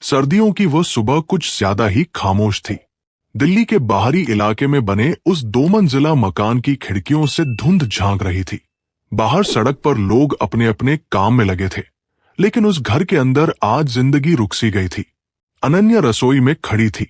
सर्दियों की वो सुबह कुछ ज्यादा ही खामोश थी। दिल्ली के बाहरी इलाके में बने उस 2 मंजिला मकान की खिड़कियों से धुंध झांक रही थी। बाहर सड़क पर लोग अपने अपने काम में लगे थे, लेकिन उस घर के अंदर आज जिंदगी रुक सी गई थी। अनन्या रसोई में खड़ी थी।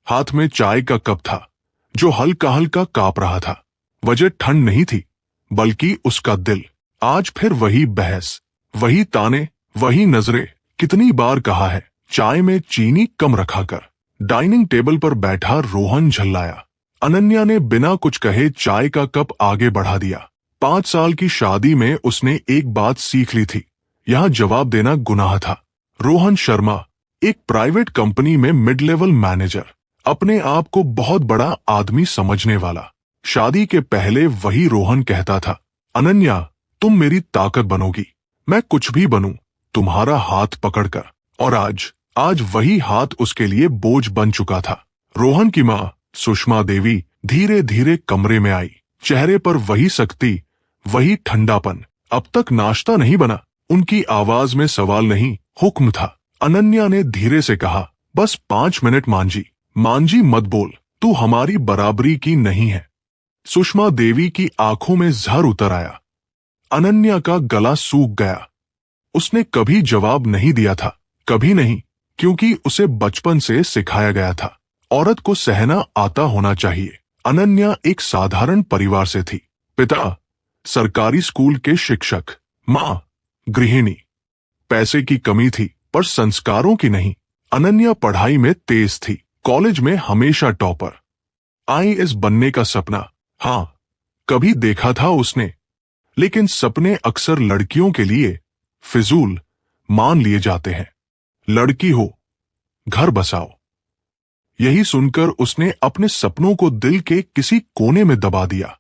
हाथ में चाय का कप था, जो हल्का हल्का कांप रहा था। वजह ठंड नहीं थी, बल्कि उसका दिल। आज फिर वही बहस, वही ताने, वही नजरें। कितनी बार कहा है, चाय में चीनी कम रखा कर। डाइनिंग टेबल पर बैठा रोहन झल्लाया। अनन्या ने बिना कुछ कहे चाय का कप आगे बढ़ा दिया। 5 साल की शादी में उसने एक बात सीख ली थी, यहाँ जवाब देना गुनाह था। रोहन शर्मा, एक प्राइवेट कंपनी में मिड लेवल मैनेजर, अपने आप को बहुत बड़ा आदमी समझने वाला। शादी के पहले वही रोहन कहता था, अनन्या तुम मेरी ताकत बनोगी, मैं कुछ भी बनूं तुम्हारा हाथ पकड़कर। और आज वही हाथ उसके लिए बोझ बन चुका था। रोहन की माँ सुषमा देवी धीरे धीरे कमरे में आई। चेहरे पर वही सख्ती, वही ठंडापन। अब तक नाश्ता नहीं बना? उनकी आवाज में सवाल नहीं, हुक्म था। अनन्या ने धीरे से कहा, बस 5 मिनट मांझी। मांझी मत बोल, तू हमारी बराबरी की नहीं है। सुषमा देवी की आंखों में जहर उतर आया। अनन्या का गला सूख गया। उसने कभी जवाब नहीं दिया था, कभी नहीं, क्योंकि उसे बचपन से सिखाया गया था, औरत को सहना आता होना चाहिए। अनन्या एक साधारण परिवार से थी। पिता सरकारी स्कूल के शिक्षक, माँ गृहिणी। पैसे की कमी थी, पर संस्कारों की नहीं। अनन्या पढ़ाई में तेज थी, कॉलेज में हमेशा टॉपर। आईएएस बनने का सपना, हाँ, कभी देखा था उसने, लेकिन सपने अक्सर लड़कियों के लिए फिजूल मान लिए जाते हैं। लड़की हो, घर बसाओ। यही सुनकर उसने अपने सपनों को दिल के किसी कोने में दबा दिया।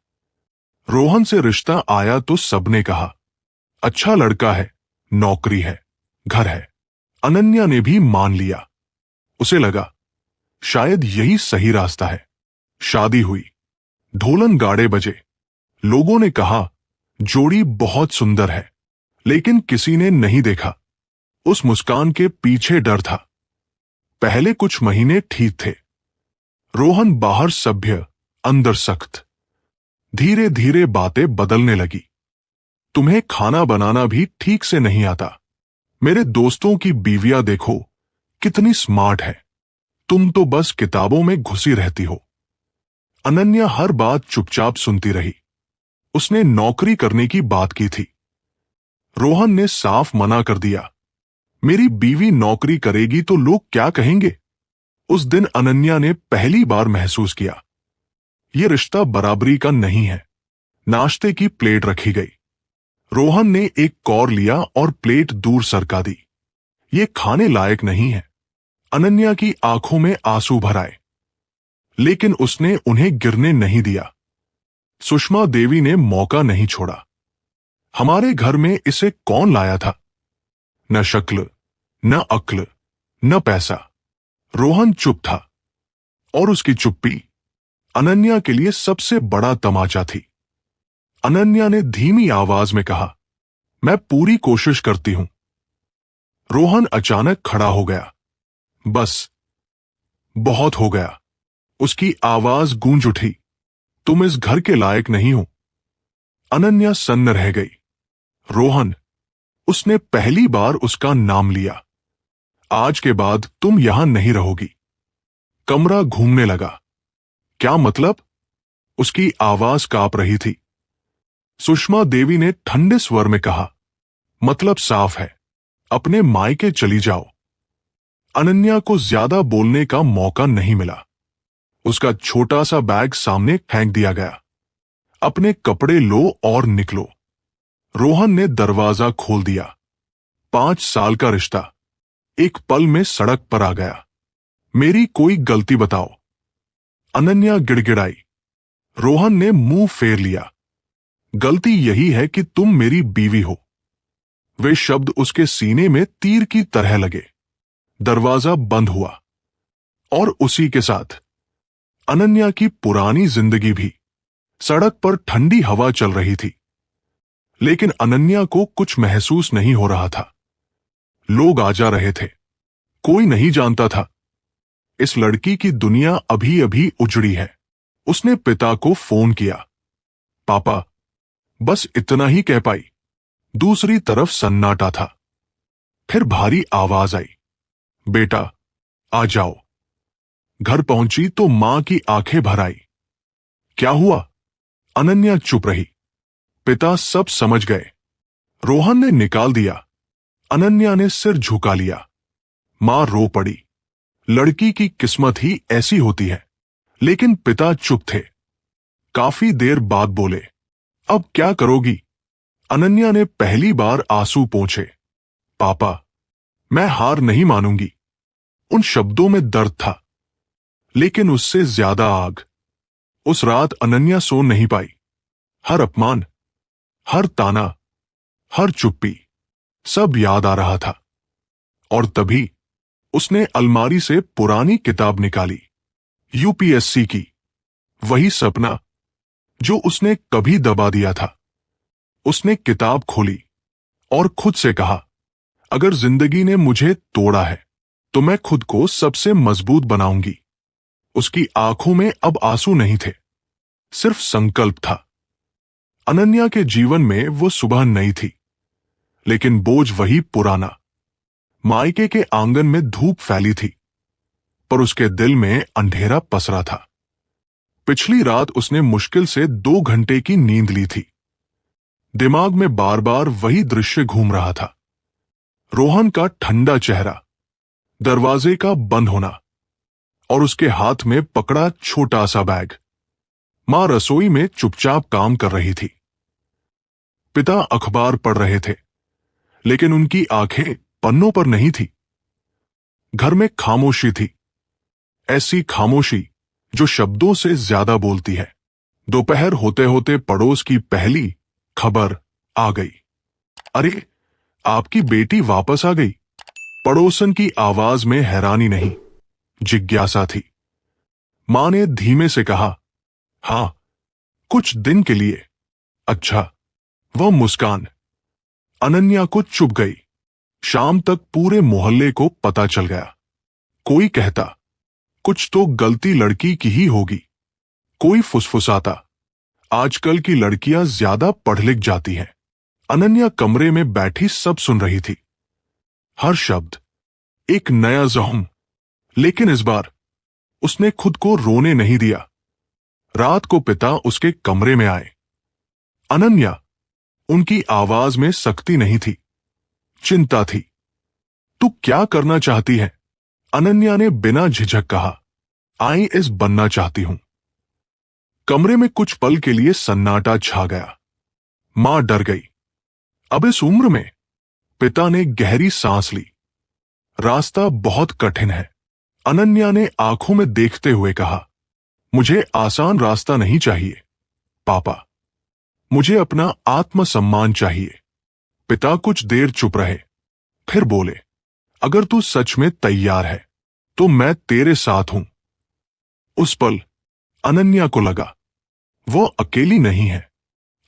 रोहन से रिश्ता आया तो सबने कहा, अच्छा लड़का है, नौकरी है, घर है। अनन्या ने भी मान लिया। उसे लगा, शायद यही सही रास्ता है। शादी हुई, ढोलन गाड़े बजे। लोगों ने कहा, जोड़ी बहुत सुंदर है, लेकिन किसी ने नहीं देखा उस मुस्कान के पीछे डर था। पहले कुछ महीने ठीक थे। रोहन बाहर सभ्य, अंदर सख्त। धीरे धीरे बातें बदलने लगी। तुम्हें खाना बनाना भी ठीक से नहीं आता। मेरे दोस्तों की बीवियां देखो, कितनी स्मार्ट है, तुम तो बस किताबों में घुसी रहती हो। अनन्या हर बात चुपचाप सुनती रही। उसने नौकरी करने की बात की थी। रोहन ने साफ मना कर दिया, मेरी बीवी नौकरी करेगी तो लोग क्या कहेंगे। उस दिन अनन्या ने पहली बार महसूस किया, ये रिश्ता बराबरी का नहीं है। नाश्ते की प्लेट रखी गई। रोहन ने एक कौर लिया और प्लेट दूर सरका दी। ये खाने लायक नहीं है। अनन्या की आंखों में आंसू भर आए, लेकिन उसने उन्हें गिरने नहीं दिया। सुषमा देवी ने मौका नहीं छोड़ा। हमारे घर में इसे कौन लाया था? न शक्ल, न अक्ल, न पैसा। रोहन चुप था, और उसकी चुप्पी अनन्या के लिए सबसे बड़ा तमाचा थी। अनन्या ने धीमी आवाज में कहा, मैं पूरी कोशिश करती हूं। रोहन अचानक खड़ा हो गया। बस, बहुत हो गया। उसकी आवाज गूंज उठी, तुम इस घर के लायक नहीं हो। अनन्या सन्न रह गई। रोहन, उसने पहली बार उसका नाम लिया। आज के बाद तुम यहां नहीं रहोगी। कमरा घूमने लगा। क्या मतलब? उसकी आवाज कांप रही थी। सुषमा देवी ने ठंडे स्वर में कहा, मतलब साफ है, अपने मायके चली जाओ। अनन्या को ज्यादा बोलने का मौका नहीं मिला। उसका छोटा सा बैग सामने फेंक दिया गया। अपने कपड़े लो और निकलो। रोहन ने दरवाजा खोल दिया। 5 साल का रिश्ता एक पल में सड़क पर आ गया। मेरी कोई गलती बताओ। अनन्या गिड़गिड़ाई। रोहन ने मुंह फेर लिया। गलती यही है कि तुम मेरी बीवी हो। वे शब्द उसके सीने में तीर की तरह लगे। दरवाजा बंद हुआ, और उसी के साथ अनन्या की पुरानी जिंदगी भी। सड़क पर ठंडी हवा चल रही थी, लेकिन अनन्या को कुछ महसूस नहीं हो रहा था। लोग आ जा रहे थे, कोई नहीं जानता था, इस लड़की की दुनिया अभी अभी उजड़ी है। उसने पिता को फोन किया। पापा, बस इतना ही कह पाई। दूसरी तरफ सन्नाटा था। फिर भारी आवाज आई, बेटा आ जाओ। घर पहुंची तो मां की आंखें भर आई। क्या हुआ? अनन्या चुप रही। पिता सब समझ गए। रोहन ने निकाल दिया। अनन्या ने सिर झुका लिया। मां रो पड़ी। लड़की की किस्मत ही ऐसी होती है। लेकिन पिता चुप थे। काफी देर बाद बोले, अब क्या करोगी? अनन्या ने पहली बार आंसू पोंछे। पापा, मैं हार नहीं मानूंगी। उन शब्दों में दर्द था, लेकिन उससे ज्यादा आग। उस रात अनन्या सो नहीं पाई। हर अपमान, हर ताना, हर चुप्पी, सब याद आ रहा था। और तभी उसने अलमारी से पुरानी किताब निकाली, यूपीएससी की। वही सपना जो उसने कभी दबा दिया था। उसने किताब खोली और खुद से कहा, अगर जिंदगी ने मुझे तोड़ा है तो मैं खुद को सबसे मजबूत बनाऊंगी। उसकी आंखों में अब आंसू नहीं थे, सिर्फ संकल्प था। अनन्या के जीवन में वो सुबह नई थी, लेकिन बोझ वही पुराना। मायके के आंगन में धूप फैली थी, पर उसके दिल में अंधेरा पसरा था। पिछली रात उसने मुश्किल से 2 घंटे की नींद ली थी। दिमाग में बार बार वही दृश्य घूम रहा था। रोहन का ठंडा चेहरा, दरवाजे का बंद होना, और उसके हाथ में पकड़ा छोटा सा बैग। मां रसोई में चुपचाप काम कर रही थी। पिता अखबार पढ़ रहे थे, लेकिन उनकी आंखें पन्नों पर नहीं थी। घर में खामोशी थी, ऐसी खामोशी जो शब्दों से ज्यादा बोलती है। दोपहर होते होते पड़ोस की पहली खबर आ गई। अरे, आपकी बेटी वापस आ गई। पड़ोसन की आवाज में हैरानी नहीं, जिज्ञासा थी। मां ने धीमे से कहा, हां, कुछ दिन के लिए। अच्छा। वह मुस्कान अनन्या को चुभ गई। शाम तक पूरे मोहल्ले को पता चल गया। कोई कहता, कुछ तो गलती लड़की की ही होगी। कोई फुसफुसाता, आजकल की लड़कियां ज्यादा पढ़ लिख जाती हैं। अनन्या कमरे में बैठी सब सुन रही थी। हर शब्द एक नया ज़ख्म। लेकिन इस बार उसने खुद को रोने नहीं दिया। रात को पिता उसके कमरे में आए। अनन्या, उनकी आवाज में सख्ती नहीं थी, चिंता थी। तू क्या करना चाहती है? अनन्या ने बिना झिझक कहा, आईएएस बनना चाहती हूं। कमरे में कुछ पल के लिए सन्नाटा छा गया। मां डर गई। अब इस उम्र में? पिता ने गहरी सांस ली। रास्ता बहुत कठिन है। अनन्या ने आंखों में देखते हुए कहा, मुझे आसान रास्ता नहीं चाहिए पापा, मुझे अपना आत्मसम्मान चाहिए। पिता कुछ देर चुप रहे, फिर बोले, अगर तू सच में तैयार है तो मैं तेरे साथ हूं। उस पल अनन्या को लगा वो अकेली नहीं है।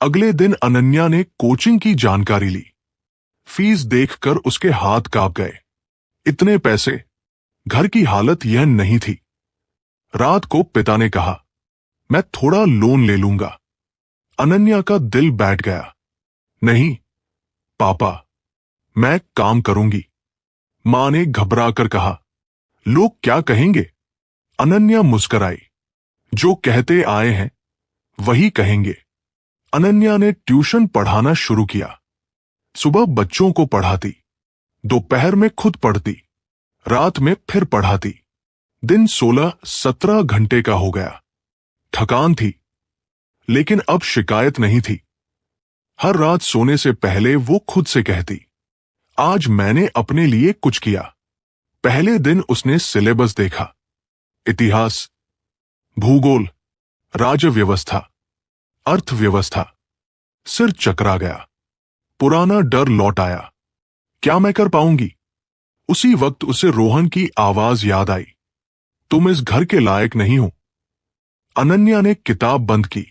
अगले दिन अनन्या ने कोचिंग की जानकारी ली। फीस देखकर उसके हाथ कांप गए। इतने पैसे, घर की हालत यह नहीं थी। रात को पिता ने कहा, मैं थोड़ा लोन ले लूंगा। अनन्या का दिल बैठ गया। नहीं पापा, मैं काम करूंगी। मां ने घबराकर कहा, लोग क्या कहेंगे? अनन्या मुस्कुराई, जो कहते आए हैं वही कहेंगे। अनन्या ने ट्यूशन पढ़ाना शुरू किया। सुबह बच्चों को पढ़ाती, दोपहर में खुद पढ़ती, रात में फिर पढ़ाती। दिन 16-17 घंटे का हो गया। थकान थी, लेकिन अब शिकायत नहीं थी। हर रात सोने से पहले वो खुद से कहती, आज मैंने अपने लिए कुछ किया। पहले दिन उसने सिलेबस देखा, इतिहास, भूगोल, राज्य व्यवस्था, अर्थव्यवस्था। सिर चकरा गया। पुराना डर लौट आया, क्या मैं कर पाऊंगी? उसी वक्त उसे रोहन की आवाज याद आई, तुम इस घर के लायक नहीं हो। अनन्या ने किताब बंद की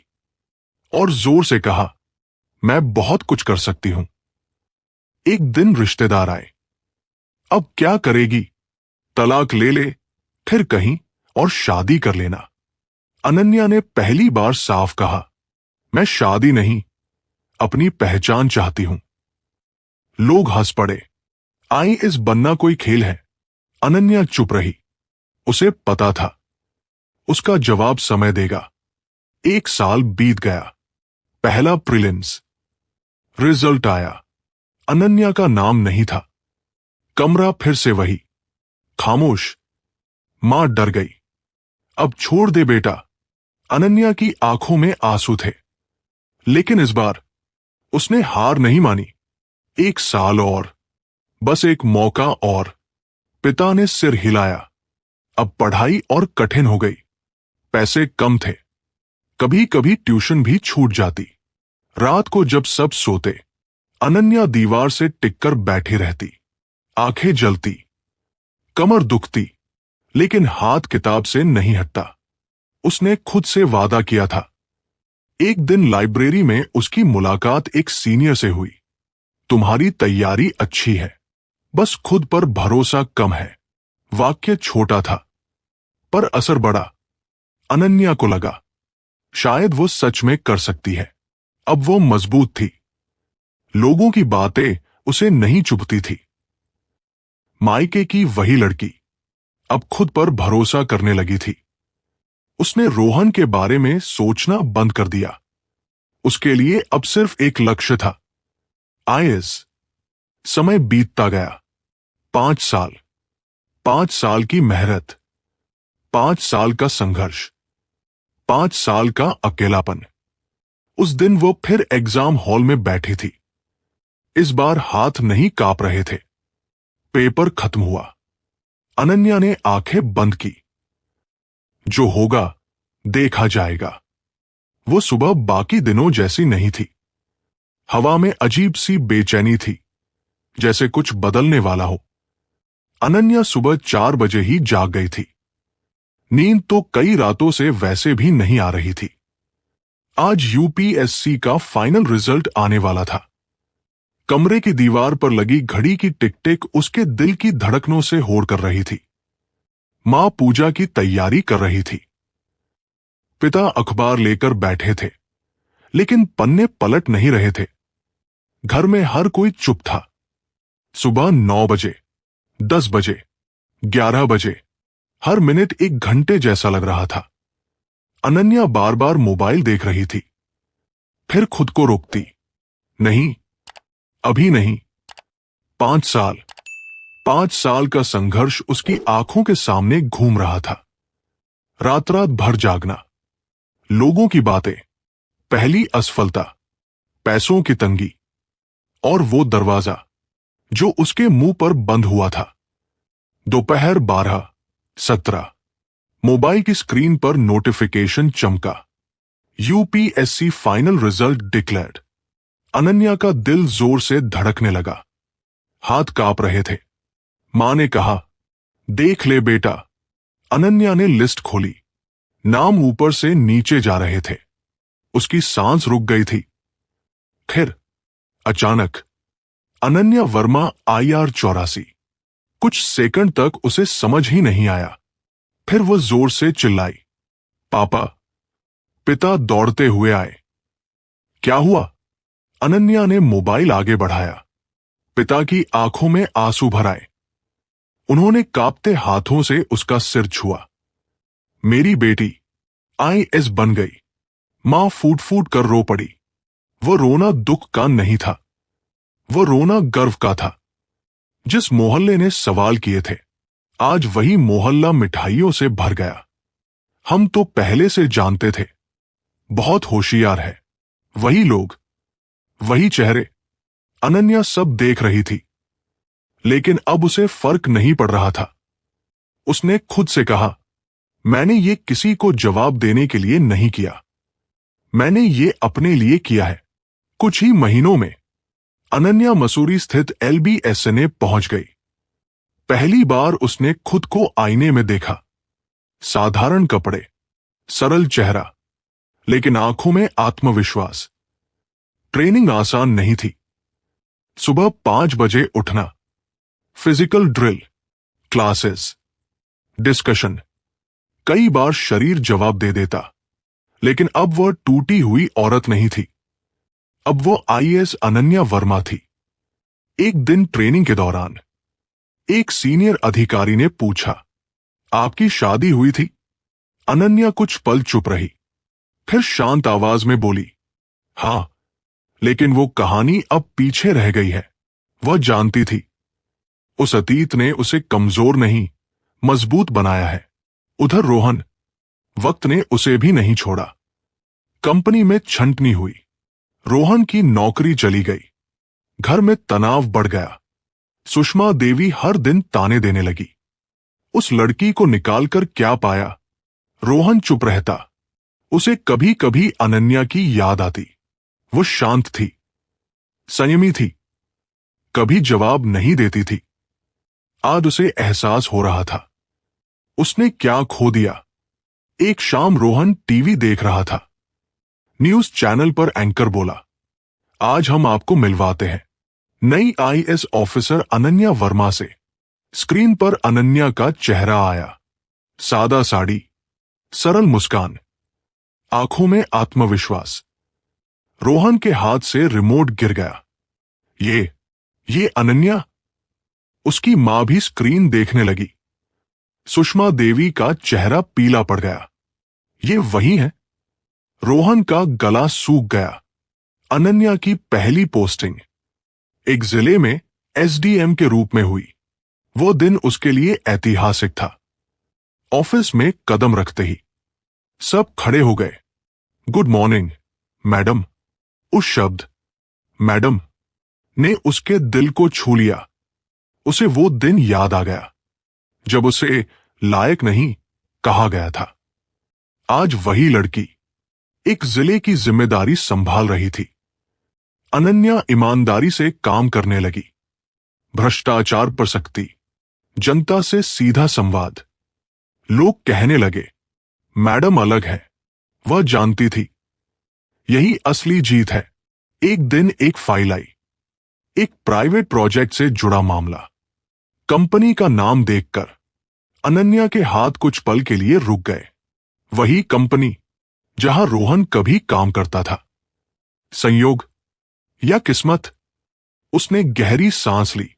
और जोर से कहा, मैं बहुत कुछ कर सकती हूं। एक दिन रिश्तेदार आए। अब क्या करेगी? तलाक ले ले, फिर कहीं और शादी कर लेना। अनन्या ने पहली बार साफ कहा, मैं शादी नहीं, अपनी पहचान चाहती हूं। लोग हंस पड़े। आईएएस बनना कोई खेल है? अनन्या चुप रही। उसे पता था उसका जवाब समय देगा। 1 साल बीत गया। पहला प्रीलिम्स रिजल्ट आया। अनन्या का नाम नहीं था। कमरा फिर से वही, खामोश। मां डर गई। अब छोड़ दे बेटा। अनन्या की आंखों में आंसू थे। लेकिन इस बार उसने हार नहीं मानी। 1 साल और, बस एक मौका और। पिता ने सिर हिलाया। अब पढ़ाई और कठिन हो गई। पैसे कम थे। कभी कभी ट्यूशन भी छूट जाती। रात को जब सब सोते, अनन्या दीवार से टिककर बैठी रहती। आंखें जलती, कमर दुखती, लेकिन हाथ किताब से नहीं हटता। उसने खुद से वादा किया था। एक दिन लाइब्रेरी में उसकी मुलाकात एक सीनियर से हुई। तुम्हारी तैयारी अच्छी है, बस खुद पर भरोसा कम है। वाक्य छोटा था, पर असर बड़ा। अनन्या को लगा शायद वो सच में कर सकती है। अब वो मजबूत थी। लोगों की बातें उसे नहीं चुभती थी। मायके की वही लड़की अब खुद पर भरोसा करने लगी थी। उसने रोहन के बारे में सोचना बंद कर दिया। उसके लिए अब सिर्फ एक लक्ष्य था, आईएएस। समय बीतता गया। 5 साल। 5 साल की मेहनत, 5 साल का संघर्ष, 5 साल का अकेलापन। उस दिन वो फिर एग्जाम हॉल में बैठी थी। इस बार हाथ नहीं कांप रहे थे। पेपर खत्म हुआ। अनन्या ने आंखें बंद की। जो होगा देखा जाएगा। वो सुबह बाकी दिनों जैसी नहीं थी। हवा में अजीब सी बेचैनी थी, जैसे कुछ बदलने वाला हो। अनन्या सुबह 4 बजे ही जाग गई थी। नींद तो कई रातों से वैसे भी नहीं आ रही थी। आज यूपीएससी का फाइनल रिजल्ट आने वाला था। कमरे की दीवार पर लगी घड़ी की टिक टिक उसके दिल की धड़कनों से होड़ कर रही थी। मां पूजा की तैयारी कर रही थी। पिता अखबार लेकर बैठे थे, लेकिन पन्ने पलट नहीं रहे थे। घर में हर कोई चुप था। सुबह 9 बजे, 10 बजे, 11 बजे, हर मिनट एक घंटे जैसा लग रहा था। अनन्या बार बार मोबाइल देख रही थी, फिर खुद को रोकती। नहीं, अभी नहीं। 5 साल। 5 साल का संघर्ष उसकी आंखों के सामने घूम रहा था। रात रात भर जागना, लोगों की बातें, पहली असफलता, पैसों की तंगी, और वो दरवाजा जो उसके मुंह पर बंद हुआ था। दोपहर 12:17, मोबाइल की स्क्रीन पर नोटिफिकेशन चमका। UPSC final result declared. Ananya का दिल जोर से धड़कने लगा। हाथ कांप रहे थे। मां ने कहा, देख ले बेटा। अनन्या ने लिस्ट खोली। नाम ऊपर से नीचे जा रहे थे। उसकी सांस रुक गई थी। फिर अचानक अनन्या वर्मा IR 84। कुछ सेकंड तक उसे समझ ही नहीं आया। फिर वो जोर से चिल्लाई, पापा। पिता दौड़ते हुए आए। क्या हुआ? अनन्या ने मोबाइल आगे बढ़ाया। पिता की आंखों में आंसू भर आए। उन्होंने कांपते हाथों से उसका सिर छुआ। मेरी बेटी IAS बन गई। मां फूट फूट कर रो पड़ी। वो रोना दुख का नहीं था, वो रोना गर्व का था। जिस मोहल्ले ने सवाल किए थे, आज वही मोहल्ला मिठाइयों से भर गया। हम तो पहले से जानते थे, बहुत होशियार है। वही लोग, वही चेहरे। अनन्या सब देख रही थी, लेकिन अब उसे फर्क नहीं पड़ रहा था। उसने खुद से कहा, मैंने ये किसी को जवाब देने के लिए नहीं किया, मैंने ये अपने लिए किया है। कुछ ही महीनों में अनन्या मसूरी स्थित LBSNA पहुंच गई। पहली बार उसने खुद को आईने में देखा। साधारण कपड़े, सरल चेहरा, लेकिन आंखों में आत्मविश्वास। ट्रेनिंग आसान नहीं थी। सुबह 5 बजे उठना, फिजिकल ड्रिल, क्लासेस, डिस्कशन। कई बार शरीर जवाब दे देता, लेकिन अब वह टूटी हुई औरत नहीं थी। अब वो आईएएस अनन्या वर्मा थी। एक दिन ट्रेनिंग के दौरान एक सीनियर अधिकारी ने पूछा, आपकी शादी हुई थी? अनन्या कुछ पल चुप रही, फिर शांत आवाज में बोली, हां, लेकिन वो कहानी अब पीछे रह गई है। वह जानती थी, उस अतीत ने उसे कमजोर नहीं, मजबूत बनाया है। उधर रोहन, वक्त ने उसे भी नहीं छोड़ा। कंपनी में छंटनी हुई, रोहन की नौकरी चली गई, घर में तनाव बढ़ गया। सुषमा देवी हर दिन ताने देने लगी। उस लड़की को निकालकर क्या पाया? रोहन चुप रहता। उसे कभी कभी अनन्या की याद आती। वो शांत थी, संयमी थी, कभी जवाब नहीं देती थी। आज उसे एहसास हो रहा था, उसने क्या खो दिया। एक शाम रोहन टीवी देख रहा था। न्यूज चैनल पर एंकर बोला, आज हम आपको मिलवाते हैं नई आईएएस ऑफिसर अनन्या वर्मा से। स्क्रीन पर अनन्या का चेहरा आया, सादा साड़ी, सरल मुस्कान, आंखों में आत्मविश्वास। रोहन के हाथ से रिमोट गिर गया। ये अनन्या? उसकी मां भी स्क्रीन देखने लगी। सुषमा देवी का चेहरा पीला पड़ गया। ये वही है? रोहन का गला सूख गया। अनन्या की पहली पोस्टिंग एक जिले में एसडीएम के रूप में हुई। वो दिन उसके लिए ऐतिहासिक था। ऑफिस में कदम रखते ही सब खड़े हो गए। Good morning madam. उस शब्द मैडम ने उसके दिल को छू लिया। उसे वो दिन याद आ गया जब उसे लायक नहीं कहा गया था। आज वही लड़की एक जिले की जिम्मेदारी संभाल रही थी। अनन्या ईमानदारी से काम करने लगी। भ्रष्टाचार पर सख्ती, जनता से सीधा संवाद। लोग कहने लगे, मैडम अलग है। वह जानती थी, यही असली जीत है। एक दिन एक फाइल आई, एक प्राइवेट प्रोजेक्ट से जुड़ा मामला। कंपनी का नाम देखकर अनन्या के हाथ कुछ पल के लिए रुक गए। वही कंपनी जहां रोहन कभी काम करता था। संयोग या किस्मत? उसने गहरी सांस ली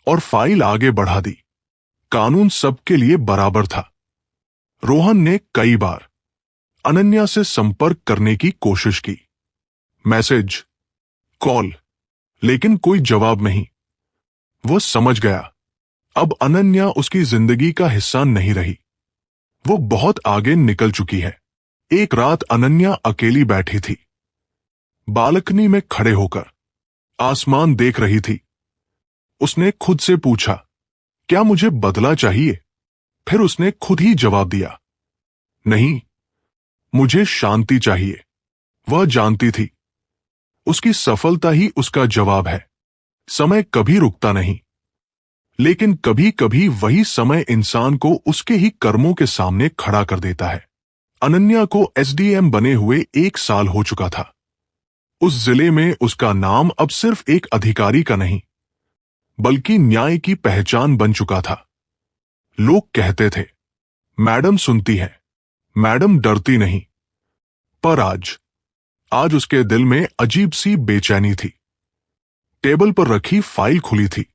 और फाइल आगे बढ़ा दी। कानून सबके लिए बराबर था। रोहन ने कई बार अनन्या से संपर्क करने की कोशिश की, मैसेज, कॉल, लेकिन कोई जवाब नहीं। वो समझ गया, अब अनन्या उसकी जिंदगी का हिस्सा नहीं रही। वो बहुत आगे निकल चुकी है। एक रात अनन्या अकेली बैठी थी, बालकनी में खड़े होकर आसमान देख रही थी। उसने खुद से पूछा, क्या मुझे बदला चाहिए? फिर उसने खुद ही जवाब दिया, नहीं, मुझे शांति चाहिए। वह जानती थी, उसकी सफलता ही उसका जवाब है। समय कभी रुकता नहीं, लेकिन कभी कभी वही समय इंसान को उसके ही कर्मों के सामने खड़ा कर देता है। अनन्या को एसडीएम बने हुए 1 साल हो चुका था। उस जिले में उसका नाम अब सिर्फ एक अधिकारी का नहीं, बल्कि न्याय की पहचान बन चुका था। लोग कहते थे, मैडम सुनती है, मैडम डरती नहीं। पर आज उसके दिल में अजीब सी बेचैनी थी। टेबल पर रखी फाइल खुली थी।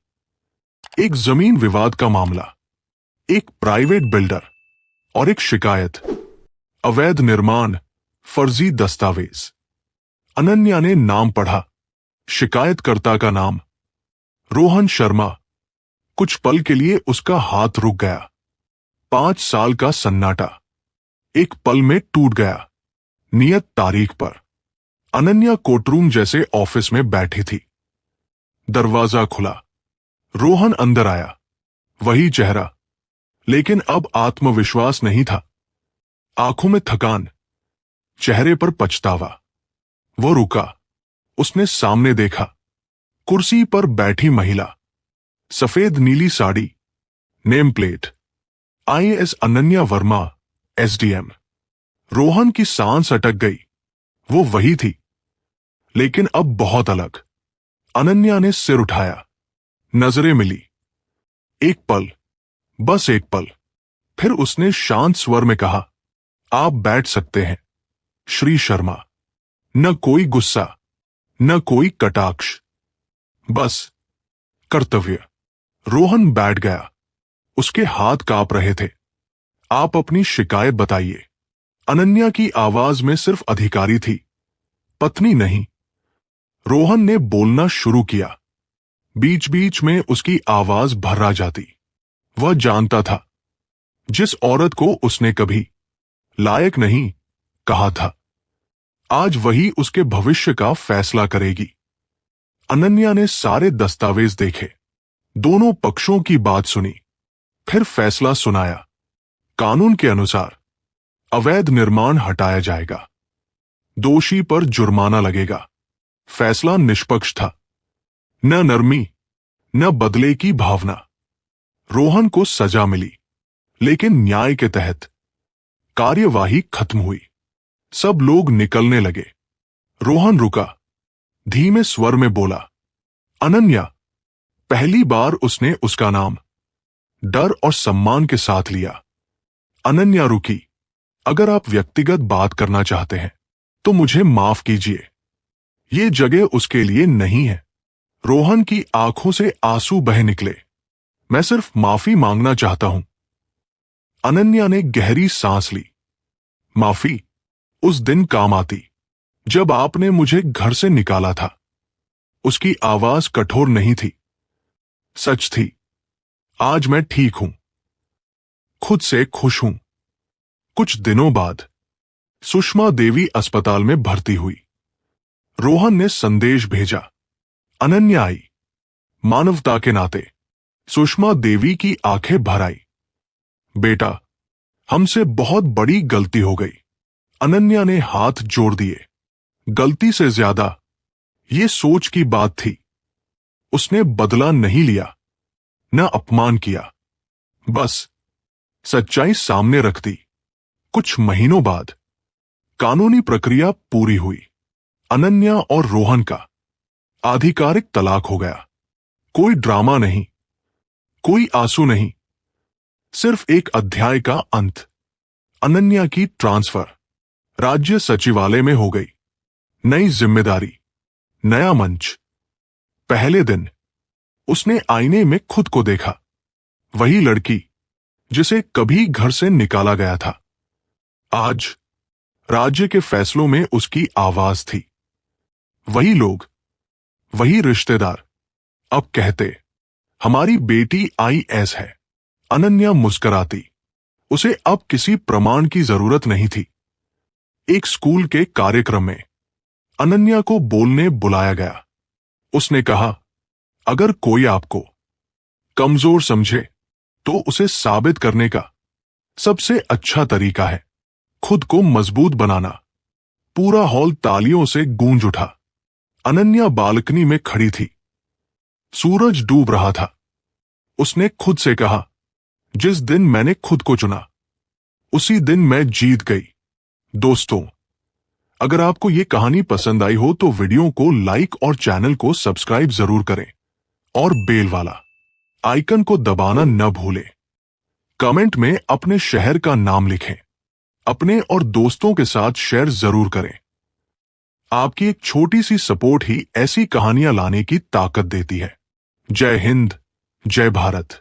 एक जमीन विवाद का मामला, एक प्राइवेट बिल्डर और एक शिकायत, अवैध निर्माण, फर्जी दस्तावेज। अनन्या ने नाम पढ़ा, शिकायतकर्ता का नाम, रोहन शर्मा। कुछ पल के लिए उसका हाथ रुक गया। 5 साल का सन्नाटा एक पल में टूट गया। नियत तारीख पर अनन्या कोर्टरूम जैसे ऑफिस में बैठी थी। दरवाजा खुला, रोहन अंदर आया। वही चेहरा, लेकिन अब आत्मविश्वास नहीं था। आंखों में थकान, चेहरे पर पछतावा। वो रुका, उसने सामने देखा। कुर्सी पर बैठी महिला, सफेद नीली sari, name plate, IAS Ananya Verma, SDM. Rohan की सांस अटक गई। वो वही थी, लेकिन अब बहुत अलग। अनन्या ने सिर उठाया, नजरें मिली। एक पल, बस एक पल, फिर उसने शांत स्वर में कहा, आप बैठ सकते हैं श्री शर्मा। न कोई गुस्सा, न कोई कटाक्ष, बस कर्तव्य। रोहन बैठ गया। उसके हाथ कांप रहे थे। आप अपनी शिकायत बताइए। अनन्या की आवाज में सिर्फ अधिकारी थी, पत्नी नहीं। रोहन ने बोलना शुरू किया। बीच बीच में उसकी आवाज भर्रा जाती। वह जानता था, जिस औरत को उसने कभी लायक नहीं कहा था, आज वही उसके भविष्य का फैसला करेगी। अनन्या ने सारे दस्तावेज देखे, दोनों पक्षों की बात सुनी, फिर फैसला सुनाया। कानून के अनुसार अवैध निर्माण हटाया जाएगा, दोषी पर जुर्माना लगेगा। फैसला निष्पक्ष था, न नरमी न बदले की भावना। रोहन को सजा मिली, लेकिन न्याय के तहत। कार्यवाही खत्म हुई, सब लोग निकलने लगे। रोहन रुका, धीमे स्वर में बोला, अनन्या। पहली बार उसने उसका नाम डर और सम्मान के साथ लिया। अनन्या रुकी। अगर आप व्यक्तिगत बात करना चाहते हैं तो मुझे माफ कीजिए, ये जगह उसके लिए नहीं है। रोहन की आंखों से आंसू बह निकले। मैं सिर्फ माफी मांगना चाहता हूं। अनन्या ने गहरी सांस ली। माफी उस दिन काम आती जब आपने मुझे घर से निकाला था। उसकी आवाज कठोर नहीं थी, सच थी। आज मैं ठीक हूं, खुद से खुश हूं। कुछ दिनों बाद सुषमा देवी अस्पताल में भर्ती हुई। रोहन ने संदेश भेजा। अनन्या आई। मानवता के नाते सुषमा देवी की आंखें भर आई। बेटा, हमसे बहुत बड़ी गलती हो गई। अनन्या ने हाथ जोड़ दिए। गलती से ज्यादा ये सोच की बात थी। उसने बदला नहीं लिया, न अपमान किया, बस सच्चाई सामने रख दी। कुछ महीनों बाद कानूनी प्रक्रिया पूरी हुई। अनन्या और रोहन का आधिकारिक तलाक हो गया। कोई ड्रामा नहीं, कोई आंसू नहीं, सिर्फ एक अध्याय का अंत। अनन्या की ट्रांसफर राज्य सचिवालय में हो गई। नई जिम्मेदारी, नया मंच। पहले दिन उसने आईने में खुद को देखा। वही लड़की जिसे कभी घर से निकाला गया था, आज राज्य के फैसलों में उसकी आवाज थी। वही लोग, वही रिश्तेदार अब कहते, हमारी बेटी आईएएस है। अनन्या मुस्कुराती। उसे अब किसी प्रमाण की जरूरत नहीं थी। एक स्कूल के कार्यक्रम में अनन्या को बोलने बुलाया गया। उसने कहा, अगर कोई आपको कमजोर समझे तो उसे साबित करने का सबसे अच्छा तरीका है खुद को मजबूत बनाना। पूरा हॉल तालियों से गूंज उठा। अनन्या बालकनी में खड़ी थी। सूरज डूब रहा था। उसने खुद से कहा, जिस दिन मैंने खुद को चुना उसी दिन मैं जीत गई। दोस्तों, अगर आपको ये कहानी पसंद आई हो तो वीडियो को लाइक और चैनल को सब्सक्राइब जरूर करें और बेल वाला आइकन को दबाना न भूलें। कमेंट में अपने शहर का नाम लिखें। अपने और दोस्तों के साथ शेयर जरूर करें। आपकी एक छोटी सी सपोर्ट ही ऐसी कहानियां लाने की ताकत देती है। जय हिंद, जय भारत।